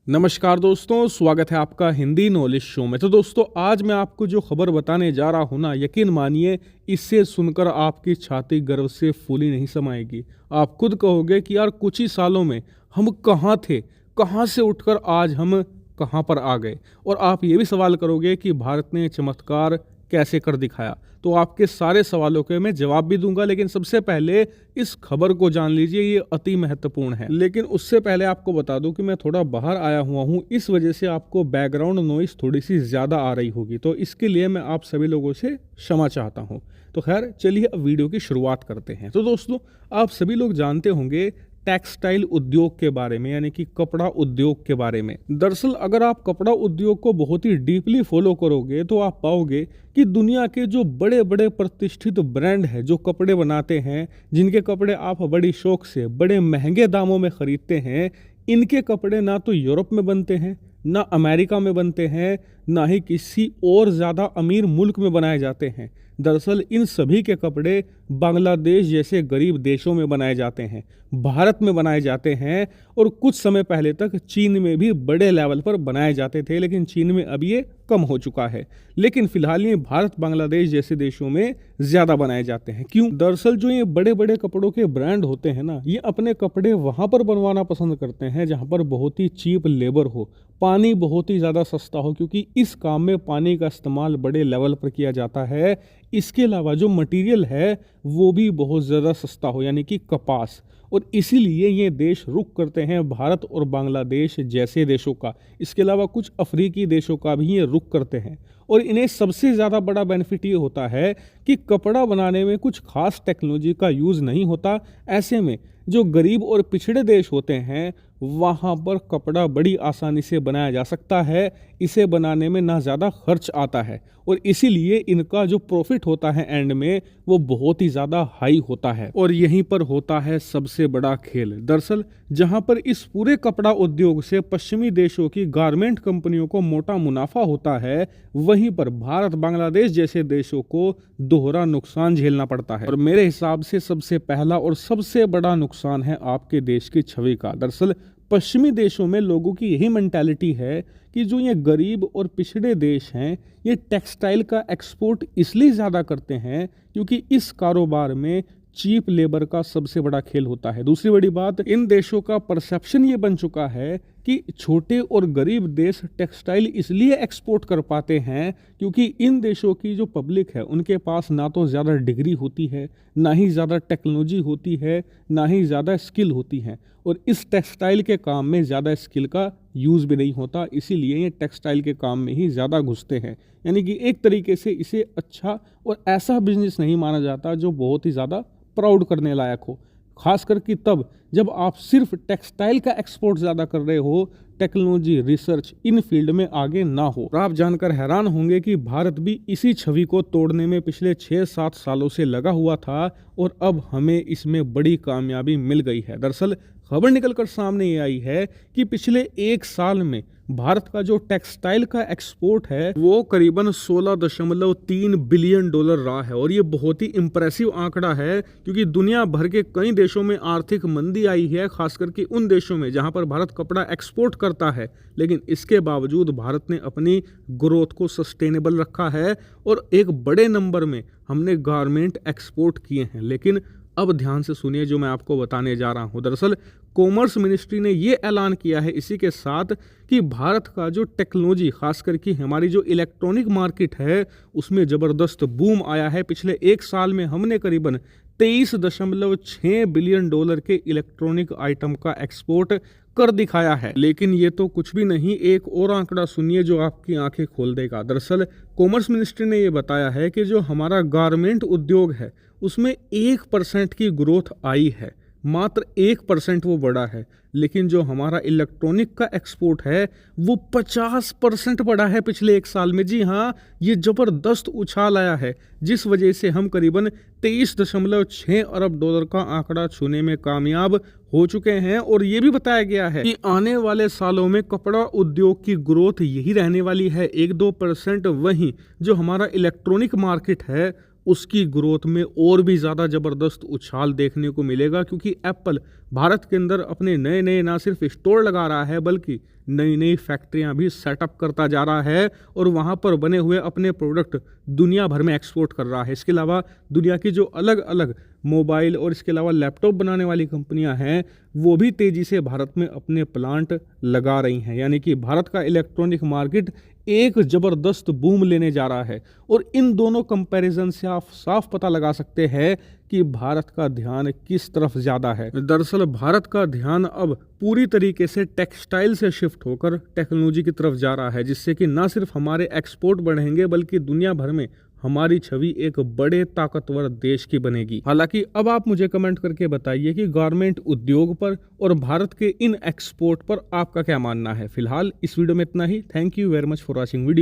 नमस्कार दोस्तों, स्वागत है आपका हिंदी नॉलेज शो में। तो दोस्तों, आज मैं आपको जो खबर बताने जा रहा हूं ना, यकीन मानिए इससे सुनकर आपकी छाती गर्व से फूली नहीं समाएगी। आप खुद कहोगे कि यार कुछ ही सालों में हम कहाँ थे, कहाँ से उठकर आज हम कहाँ पर आ गए। और आप ये भी सवाल करोगे कि भारत ने चमत्कार कैसे कर दिखाया। तो आपके सारे सवालों के मैं जवाब भी दूंगा, लेकिन सबसे पहले इस खबर को जान लीजिए, ये अति महत्वपूर्ण है। लेकिन उससे पहले आपको बता दूं कि मैं थोड़ा बाहर आया हुआ हूं, इस वजह से आपको बैकग्राउंड नॉइस थोड़ी सी ज्यादा आ रही होगी, तो इसके लिए मैं आप सभी लोगों से क्षमा चाहता हूं। तो खैर चलिए अब वीडियो की शुरुआत करते हैं। तो दोस्तों, आप सभी लोग जानते होंगे टेक्सटाइल उद्योग के बारे में, यानी कि कपड़ा उद्योग के बारे में। दरअसल अगर आप कपड़ा उद्योग को बहुत ही डीपली फॉलो करोगे तो आप पाओगे कि दुनिया के जो बड़े बड़े प्रतिष्ठित ब्रांड हैं जो कपड़े बनाते हैं, जिनके कपड़े आप बड़ी शौक से बड़े महंगे दामों में खरीदते हैं, इनके कपड़े ना तो यूरोप में बनते हैं, ना अमेरिका में बनते हैं, ना ही किसी और ज़्यादा अमीर मुल्क में बनाए जाते हैं। दरअसल इन सभी के कपड़े बांग्लादेश जैसे गरीब देशों में बनाए जाते हैं, भारत में बनाए जाते हैं, और कुछ समय पहले तक चीन में भी बड़े लेवल पर बनाए जाते थे, लेकिन चीन में अब ये कम हो चुका है। लेकिन फिलहाल ये भारत बांग्लादेश जैसे देशों में ज़्यादा बनाए जाते हैं। क्यों? दरअसल जो ये बड़े बड़े कपड़ों के ब्रांड होते हैं ना, ये अपने कपड़े वहाँ पर बनवाना पसंद करते हैं जहाँ पर बहुत ही चीप लेबर हो, पानी बहुत ही ज़्यादा सस्ता हो, क्योंकि इस काम में पानी का इस्तेमाल बड़े लेवल पर किया जाता है। इसके अलावा जो मटेरियल है वो भी बहुत ज़्यादा सस्ता हो, यानी कि कपास। और इसीलिए ये देश रुख करते हैं भारत और बांग्लादेश जैसे देशों का। इसके अलावा कुछ अफ्रीकी देशों का भी ये रुख करते हैं। और इन्हें सबसे ज़्यादा बड़ा बेनिफिट ये होता है कि कपड़ा बनाने में कुछ खास टेक्नोलॉजी का यूज़ नहीं होता। ऐसे में जो गरीब और पिछड़े देश होते हैं वहाँ पर कपड़ा बड़ी आसानी से बनाया जा सकता है। इसे बनाने में ना ज़्यादा खर्च आता है, और इसीलिए इनका जो प्रॉफिट होता है एंड में वो बहुत ही ज़्यादा हाई होता है। और यहीं पर होता है सबसे बड़ा खेल। दरअसल जहाँ पर इस पूरे कपड़ा उद्योग से पश्चिमी देशों की गारमेंट कंपनियों को मोटा मुनाफा होता है, वहीं पर भारत बांग्लादेश जैसे देशों को दोहरा नुकसान झेलना पड़ता है। और मेरे हिसाब से सबसे पहला और सबसे बड़ा नुकसान है आपके देश की छवि का। दरअसल पश्चिमी देशों में लोगों की यही मेंटालिटी है कि जो ये गरीब और पिछड़े देश हैं, ये टेक्सटाइल का एक्सपोर्ट इसलिए ज़्यादा करते हैं क्योंकि इस कारोबार में चीप लेबर का सबसे बड़ा खेल होता है। दूसरी बड़ी बात, इन देशों का परसेप्शन ये बन चुका है कि छोटे और गरीब देश टेक्सटाइल इसलिए एक्सपोर्ट कर पाते हैं क्योंकि इन देशों की जो पब्लिक है उनके पास ना तो ज़्यादा डिग्री होती है, ना ही ज़्यादा टेक्नोलॉजी होती है, ना ही ज़्यादा स्किल होती है। और इस टेक्सटाइल के काम में ज़्यादा स्किल का यूज़ भी नहीं होता, इसीलिए ये टेक्सटाइल के काम में ही ज़्यादा घुसते हैं। यानी कि एक तरीके से इसे अच्छा और ऐसा बिजनेस नहीं माना जाता जो बहुत ही ज़्यादा प्राउड करने लायक हो, खास करके तब जब आप सिर्फ टेक्सटाइल का एक्सपोर्ट ज़्यादा कर रहे हो, टेक्नोलॉजी रिसर्च इन फील्ड में आगे ना हो। और आप जानकर हैरान होंगे कि भारत भी इसी छवि को तोड़ने में पिछले 6-7 सालों से लगा हुआ था, और अब हमें इसमें बड़ी कामयाबी मिल गई है। दरअसल खबर निकलकर सामने ये आई है कि पिछले 1 साल में भारत का जो टेक्सटाइल का एक्सपोर्ट है वो करीबन 16.3 बिलियन डॉलर रहा है। और ये बहुत ही इंप्रेसिव आंकड़ा है, क्योंकि दुनिया भर के कई देशों में आर्थिक मंदी आई है, खास करके उन देशों में जहां पर भारत कपड़ा एक्सपोर्ट करता है। लेकिन इसके बावजूद भारत ने अपनी ग्रोथ को सस्टेनेबल रखा है, और एक बड़े नंबर में हमने गारमेंट एक्सपोर्ट किए हैं। लेकिन अब ध्यान से सुनिए जो मैं आपको बताने जा रहा हूं। दरअसल कॉमर्स मिनिस्ट्री ने ये ऐलान किया है इसी के साथ कि भारत का जो टेक्नोलॉजी, खास करके हमारी जो इलेक्ट्रॉनिक मार्केट है, उसमें ज़बरदस्त बूम आया है। पिछले 1 साल में हमने करीबन 23.6 बिलियन डॉलर के इलेक्ट्रॉनिक आइटम का एक्सपोर्ट कर दिखाया है। लेकिन ये तो कुछ भी नहीं, एक और आंकड़ा सुनिए जो आपकी आंखें खोल देगा। दरअसल कॉमर्स मिनिस्ट्री ने ये बताया है कि जो हमारा गारमेंट उद्योग है उसमें 1% की ग्रोथ आई है, मात्र 1% वो बढ़ा है। लेकिन जो हमारा इलेक्ट्रॉनिक का एक्सपोर्ट है वो 50% बढ़ा है पिछले 1 साल में। जी हाँ, ये ज़बरदस्त उछाल आया है, जिस वजह से हम करीबन 23.6 अरब डॉलर का आंकड़ा छूने में कामयाब हो चुके हैं। और ये भी बताया गया है कि आने वाले सालों में कपड़ा उद्योग की ग्रोथ यही रहने वाली है, 1-2%। वहीं जो हमारा इलेक्ट्रॉनिक मार्केट है उसकी ग्रोथ में और भी ज़्यादा ज़बरदस्त उछाल देखने को मिलेगा, क्योंकि एप्पल भारत के अंदर अपने नए नए ना सिर्फ स्टोर लगा रहा है बल्कि नई नई फैक्ट्रियां भी सेटअप करता जा रहा है और वहां पर बने हुए अपने प्रोडक्ट दुनिया भर में एक्सपोर्ट कर रहा है। इसके अलावा दुनिया की जो अलग अलग मोबाइल और इसके अलावा लैपटॉप बनाने वाली कंपनियां हैं वो भी तेजी से भारत में अपने प्लांट लगा रही हैं। यानी कि भारत का इलेक्ट्रॉनिक मार्केट एक जबरदस्त बूम लेने जा रहा है और इन दोनों कंपैरिजन से आप साफ पता लगा सकते हैं कि भारत का ध्यान किस तरफ ज़्यादा है। दरअसल भारत का ध्यान अब पूरी तरीके से टेक्सटाइल से शिफ्ट होकर टेक्नोलॉजी की तरफ जा रहा है, जिससे कि न सिर्फ हमारे एक्सपोर्ट बढ़ेंगे बल्कि दुनिया भर में हमारी छवि एक बड़े ताकतवर देश की बनेगी। हालांकि अब आप मुझे कमेंट करके बताइए कि गारमेंट उद्योग पर और भारत के इन एक्सपोर्ट पर आपका क्या मानना है। फिलहाल इस वीडियो में इतना ही। Thank you very much for watching video.